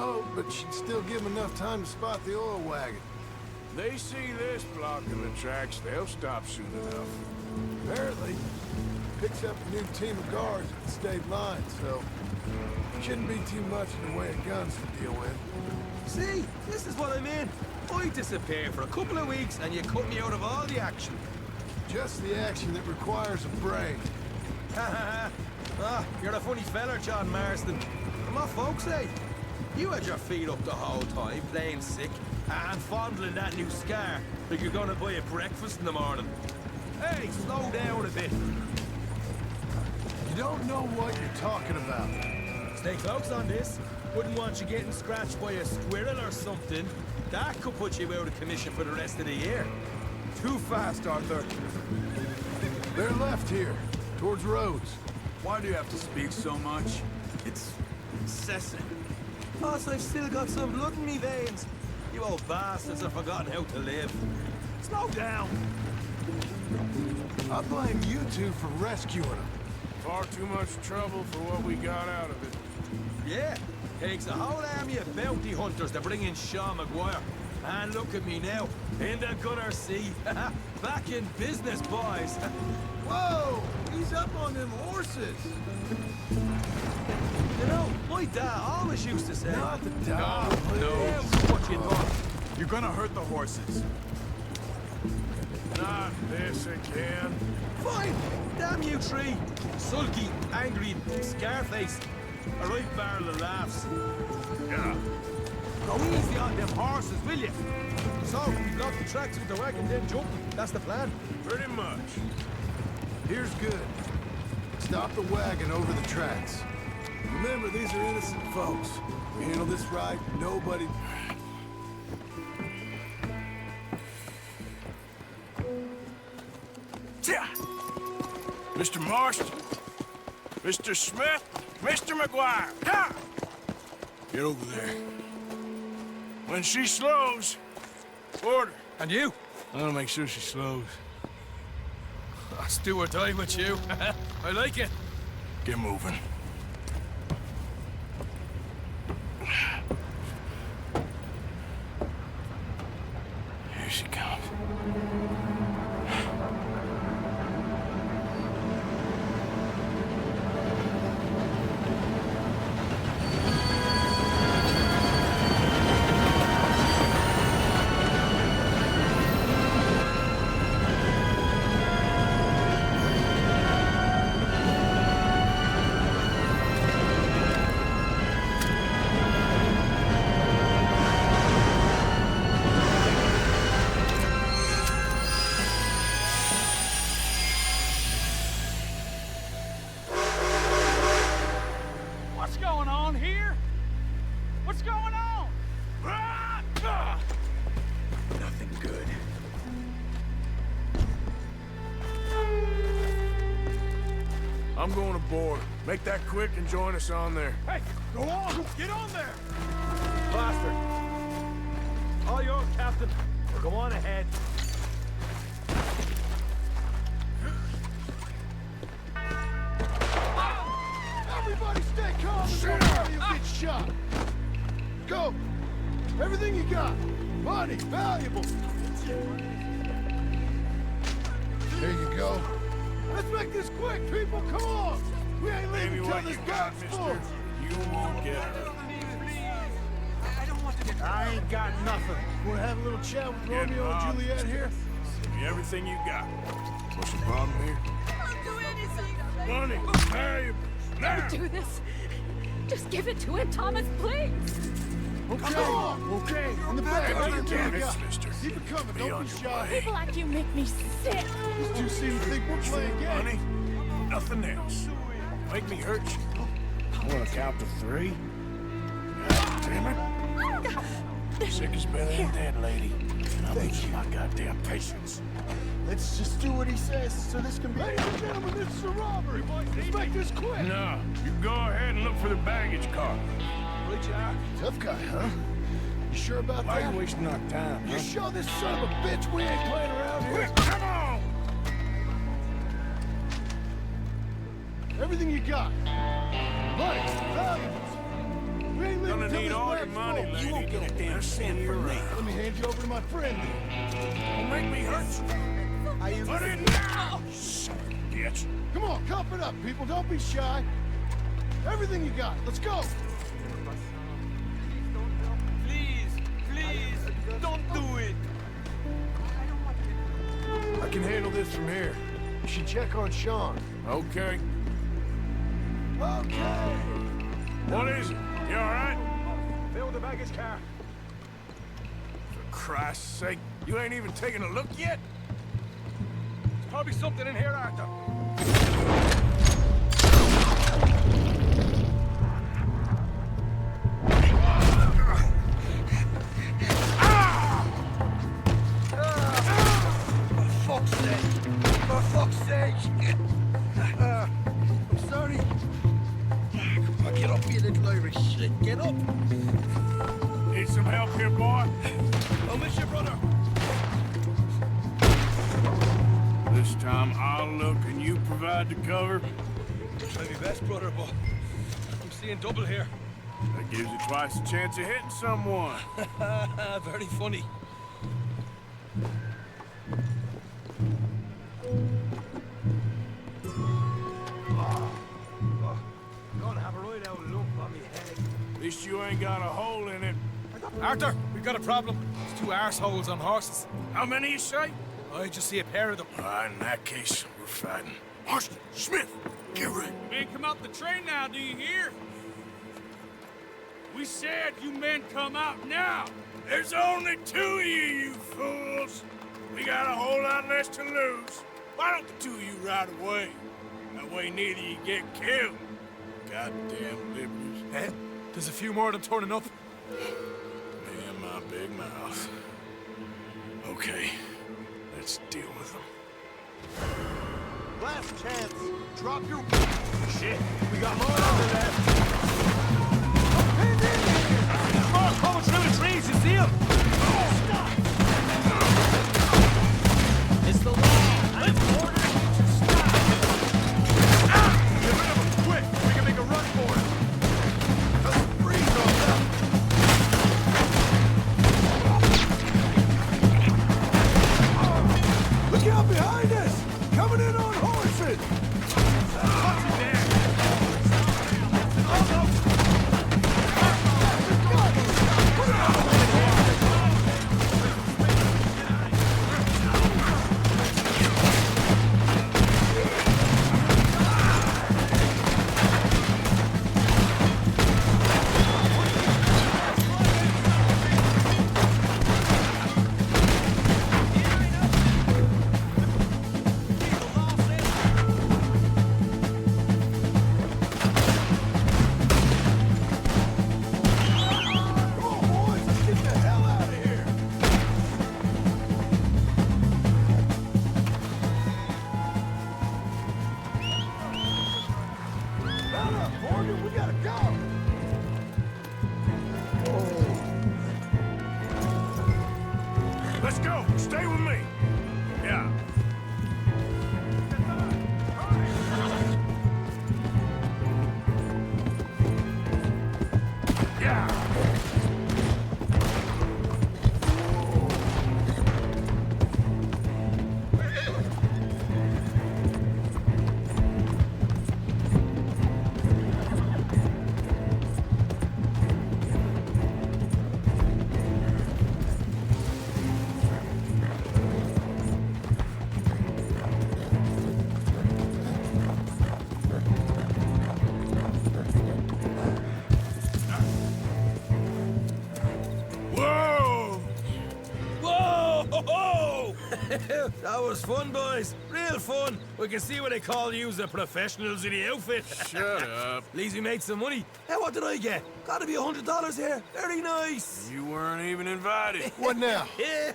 remote, but she'd still give them enough time to spot the oil wagon. They see this blocking the tracks, they'll stop soon enough. Apparently, picks up a new team of guards at the state line, so shouldn't be too much in the way of guns to deal with. See, this is what I mean. I disappear for a couple of weeks and you cut me out of all the action. Just the action that requires a brain. You're a funny feller, John Marston. And what folks say? You had your feet up the whole time, playing sick, and fondling that new scar like you're gonna buy a breakfast in the morning. Hey, slow down a bit. You don't know what you're talking about. Stay close on this. Wouldn't want you getting scratched by a squirrel or something. That could put you out of commission for the rest of the year. Too fast, Arthur. They're left here, towards Rhodes. Why do you have to speak so much? It's incessant. Plus, I've still got some blood in me veins. You old bastards have forgotten how to live. Slow down. I blame you two for rescuing them. Far too much trouble for what we got out of it. Yeah, takes a whole army of bounty hunters to bring in Sean McGuire. And look at me now, in the gunner seat. Back in business, boys. Whoa! He's up on them horses! You know, my dad always used to say... Not the dog. No, what you want. You're gonna hurt the horses. Not this again. Fine! Damn you three! Sulky, angry, scar-faced. A right barrel of laughs. Yeah. Go easy on them horses, will you? So, we block the tracks with the wagon, then jump. That's the plan. Pretty much. Here's good. Stop the wagon over the tracks. Remember, these are innocent folks. We handle this right, nobody... Mr. Marston, Mr. Smith, Mr. McGuire, ha! Get over there. When she slows, order. And you? I'm gonna make sure she slows. Let's do or die with you. I like it. Get moving. Here she comes. What's going on here? What's going on? Nothing good. I'm going aboard. Make that quick and join us on there. Hey, go on! Get on there! Blaster. All yours, Captain. Go on ahead. Everybody stay calm and you'll get shot. Go! Everything you got. Money, valuables. There you go. Let's make this quick, people. Come on. We ain't Maybe leaving till what this you got, bag's full. mister. You won't get her. I ain't got nothing. Wanna have a little chat with Get Romeo and robbed, Juliet here? Give me everything you got. What's the problem here? Don't do anything! Money, valuables, now! Don't do this! Just give it to him, Thomas, please! Okay, okay. In the back, Come on, everything damn you it, got. mister. Keep it coming, Be don't on be your shy. way. People like you make me sick! These two seem to think we're playing games. Money, nothing else. Make me hurt you. I wanna count to 3. God damn it. Sick as better than dead, lady. And I'm losing my goddamn patience. Let's just do what he says so this can be... Ladies and gentlemen, this is a robbery. Let's make this quick. No, you go ahead and look for the baggage car. Right, Jack. Tough guy, huh? You sure about Why are that? you wasting our time, You huh? show this son of a bitch we ain't playing around here. Quick, come on! Everything you got. Money, valuables. We ain't leaving Gonna till need this all your bag's You won't get a damn cent from me. Let me hand you over to my friend. Don't make me hurt you. Put it now! Son of a bitch. Come on, cuff it up, people. Don't be shy. Everything you got. Let's go. Please, don't do it. I can handle this from here. You should check on Sean. Okay. Okay. What is it? You all right? Fill the baggage car. For Christ's sake, you ain't even taken a look yet? There's probably something in here, Arthur. For fuck's sake! I'm sorry. Come on, get up, you little Irish shit. Get up. Need some help here, boy? I'll miss you, brother. This time I'll look and you provide the cover. Try my best, brother, but I'm seeing double here. That gives you twice the chance of hitting someone. Very funny. Gonna have a right out lump on me head. At least you ain't got a hole in it. Arthur, we've got a problem. There's two arseholes on horses. How many you say? I just see a pair of them. In that case, we're fighting. Marston, Smith, get ready. Men, come out the train now, do you hear? We said you men come out now. There's only two of you fools. We got a whole lot less to lose. Why don't the two of you ride away? That way neither of you get killed. Goddamn liberals. Ed, there's a few more of them turning up. Me and my big mouth. Okay, let's deal with them. Last chance. Drop your... Shit, we got more over there. Come on, coming through the trees, you see them? Stop! It's the law. Let's order you to stop. Get rid of him, quick. We can make a run for it. Let's freeze on them. Look out behind us! Coming in on horses! We gotta go! Let's go. Stay with me. Yeah. Yeah. That was fun, boys. Real fun. We can see what they call you the professionals in the outfit. Shut up. At least we made some money. Hey, what did I get? Gotta be $100 here. Very nice. You weren't even invited. What now?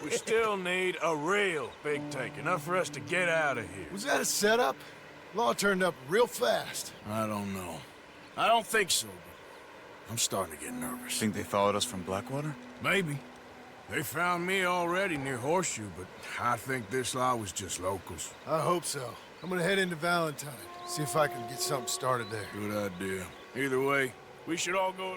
We still need a real big tank, enough for us to get out of here. Was that a setup? Law turned up real fast. I don't know. I don't think so, but I'm starting to get nervous. Think they followed us from Blackwater? Maybe. They found me already near Horseshoe, but I think this lot was just locals. I hope so. I'm gonna head into Valentine. See if I can get something started there. Good idea. Either way, we should all go...